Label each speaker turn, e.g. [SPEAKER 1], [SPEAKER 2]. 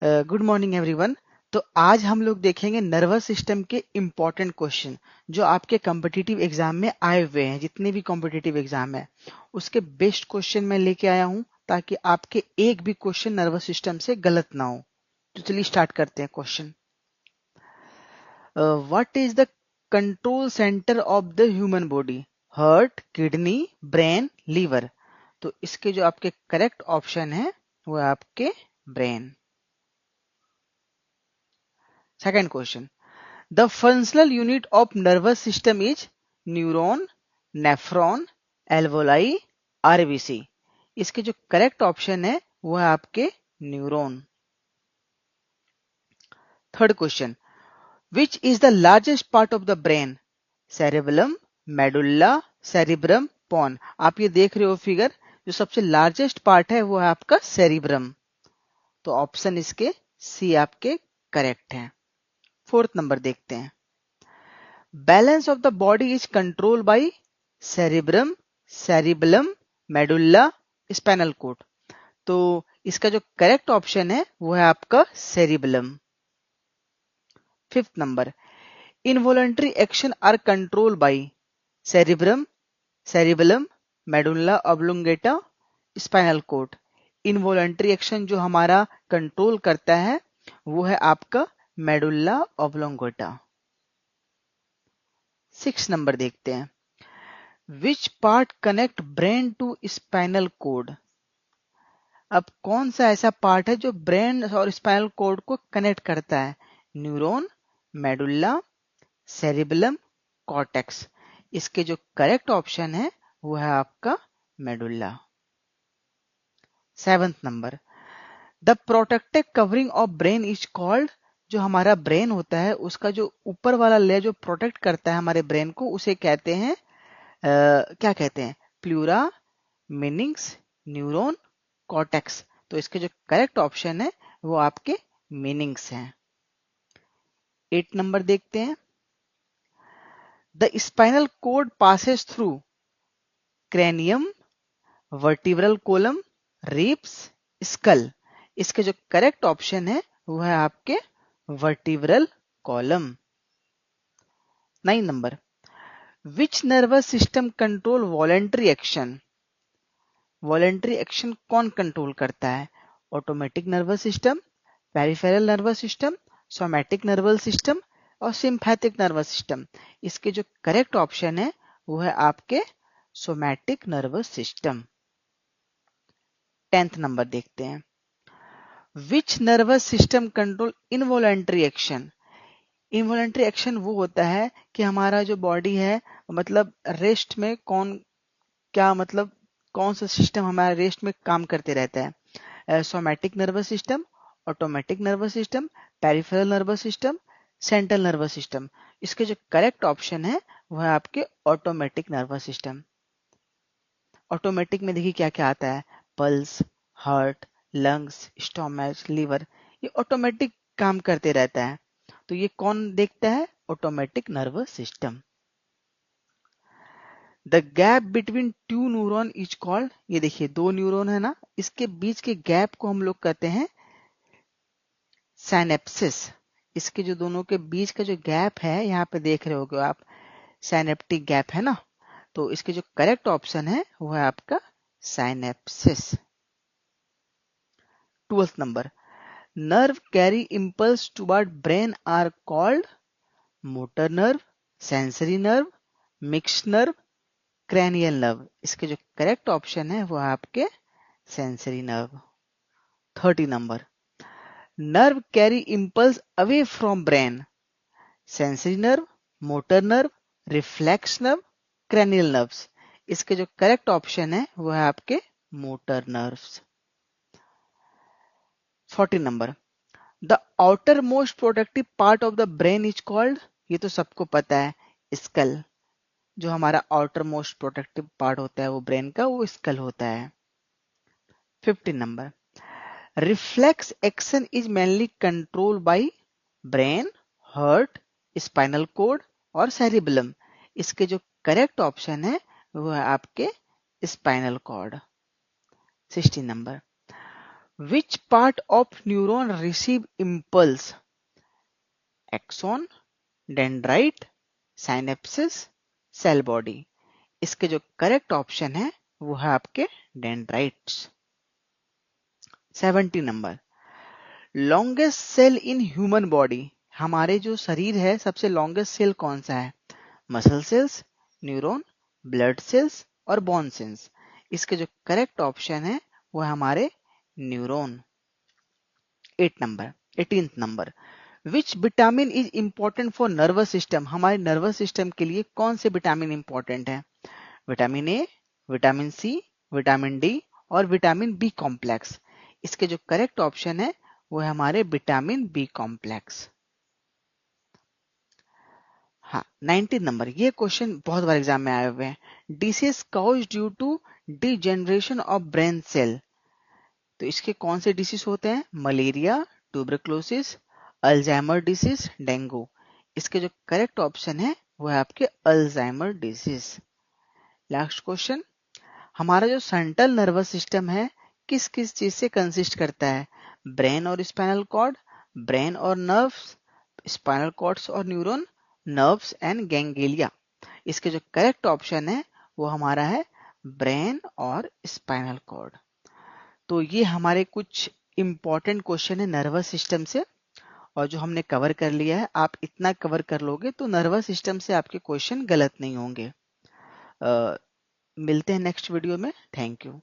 [SPEAKER 1] Good morning everyone. तो आज हम लोग देखेंगे नर्वस सिस्टम के इम्पोर्टेंट क्वेश्चन जो आपके कॉम्पिटिटिव एग्जाम में आए हुए हैं। जितने भी कॉम्पिटिटिव एग्जाम है उसके बेस्ट क्वेश्चन मैं लेके आया हूं ताकि आपके एक भी क्वेश्चन नर्वस सिस्टम से गलत ना हो। तो चलिए स्टार्ट करते हैं question. What is the control centre of the human body? Heart, kidney, brain, liver. तो इसके जो आपके करेक्ट ऑप्शन है वो है आपके brain. Second question, the functional unit of nervous system is neuron, nephron, alveoli, RBC। इसके जो करेक्ट ऑप्शन है वो है आपके neuron. Third question, which is the largest part of the brain? Cerebellum, medulla, cerebrum, pons. आप ये देख रहे हो फिगर, जो सबसे लार्जेस्ट पार्ट है वो है आपका सेरिब्रम। तो ऑप्शन इसके सी आपके करेक्ट हैं। फोर्थ नंबर देखते हैं, balance of the body is control by cerebrum, cerebellum, medulla, spinal cord. तो इसका जो करेक्ट ऑप्शन है वो है आपका cerebellum. Fifth number, involuntary action are control by cerebrum, cerebellum, medulla oblongata, spinal cord. Involuntary action जो हमारा कंट्रोल करता है वो है आपका मेडुल्ला ऑब्लोंगेटा। सिक्स नंबर देखते हैं, which part connect brain to spinal cord? अब कौन सा ऐसा पार्ट है जो ब्रेन और स्पाइनल कोड को कनेक्ट करता है? Neuron, medulla, cerebellum, cortex. इसके जो करेक्ट ऑप्शन है वो है आपका medulla. Seventh number, the protective covering of brain is called. जो हमारा ब्रेन होता है उसका जो ऊपर वाला लेयर जो प्रोटेक्ट करता है हमारे ब्रेन को, उसे कहते हैं क्या कहते हैं? Pleura, meanings, neuron, cortex. तो इसके जो करेक्ट ऑप्शन है वो आपके मीनिंग्स हैं। 8 नंबर देखते हैं, the spinal cord passes through cranium, vertebral column, ribs, skull. इसके जो करेक्ट ऑप्शन है वो है आपके vertebral column. 9 number, which nervous system control voluntary action? Voluntary action कौन कंट्रोल करता है? Automatic nervous system, peripheral nervous system, somatic nervous system और सिंपैथिक नर्वस सिस्टम। इसके जो करेक्ट ऑप्शन है वो है आपके somatic nervous system. 10th number देखते हैं, which nervous system control involuntary action? Involuntary action वो होता है कि हमारा जो बॉडी है, मतलब रेस्ट में कौन क्या, मतलब कौन सा सिस्टम हमारा रेस्ट में काम करते रहता है? Somatic nervous system, automatic nervous system, peripheral nervous system, central nervous system. इसके जो करेक्ट ऑप्शन है वो है आपके ऑटोमेटिक नर्वस सिस्टम। ऑटोमेटिक में देखिए क्या क्या आता है, pulse, heart, lungs, stomach, liver. ये ऑटोमेटिक काम करते रहता है। तो ये कौन देखता है? Automatic nervous system. The gap between two neuron is called. ये देखिए दो न्यूरॉन है ना, इसके बीच के गैप को हम लोग कहते हैं साइनेप्सिस। इसके जो दोनों के बीच का जो गैप है यहाँ पे देख रहे होगे आप, साइनेप्टिक गैप है ना। तो इसके जो करेक्ट ऑप्शन है वो है आपका synapsis. 12th number, nerve carry impulse toward brain are called motor nerve, sensory nerve, mixed nerve, cranial nerve। इसके जो करेक्ट ऑप्शन है वो है आपके sensory nerve. 30 number, nerve carry impulse away from brain, sensory nerve, motor nerve, reflex nerve, cranial nerves। इसके जो correct option है वो है आपके motor nerves. 40 number, the outer most protective part of the brain is called. ये तो सबको पता है, स्कल। जो हमारा आउटर मोस्ट प्रोटेक्टिव पार्ट होता है वो ब्रेन का, वो स्कल होता है। 15 number, reflex action is mainly control by brain, heart, spinal cord और सेरिबलम। इसके जो करेक्ट ऑप्शन है वो है आपके spinal cord. 16 number, which part of neuron receive impulse? Axon, dendrite, synapsis, cell body. इसके जो करेक्ट ऑप्शन है वो है आपके dendrites. 70 number, longest cell in human body, हमारे जो शरीर है सबसे लॉन्गेस्ट सेल कौन सा है? Muscle cells, neuron, blood cells और बोन सेल्स। इसके जो करेक्ट ऑप्शन है वो है हमारे neuron. 18th number, which vitamin is important for nervous system, हमारे नर्वस सिस्टम के लिए कौन से विटामिन इंपॉर्टेंट है? Vitamin A, vitamin C, vitamin D और विटामिन बी कॉम्प्लेक्स। इसके जो करेक्ट ऑप्शन है वो है हमारे विटामिन बी कॉम्प्लेक्स। हाँ, 19 नंबर, ये क्वेश्चन बहुत बार एग्जाम में आए हुए हैं। Disease cause due to degeneration of brain cell, तो इसके कौन से डिसीज होते हैं? Malaria, tuberculosis, Alzheimer disease, dengue. इसके जो करेक्ट ऑप्शन है वो है आपके अल्जाइमर डिसीज। लास्ट क्वेश्चन, हमारा जो सेंट्रल नर्वस सिस्टम है किस किस चीज से कंसिस्ट करता है? ब्रेन और स्पाइनल कॉर्ड, ब्रेन और नर्व्स, स्पाइनल कॉर्ड्स और न्यूरॉन, नर्व्स एंड गैंग्लिया। इसके जो करेक्ट ऑप्शन है वो हमारा है ब्रेन और स्पाइनल कॉर्ड। तो ये हमारे कुछ इंपॉर्टेंट क्वेश्चन है नर्वस सिस्टम से, और जो हमने कवर कर लिया है, आप इतना कवर कर लोगे तो नर्वस सिस्टम से आपके क्वेश्चन गलत नहीं होंगे। मिलते हैं नेक्स्ट वीडियो में। Thank you.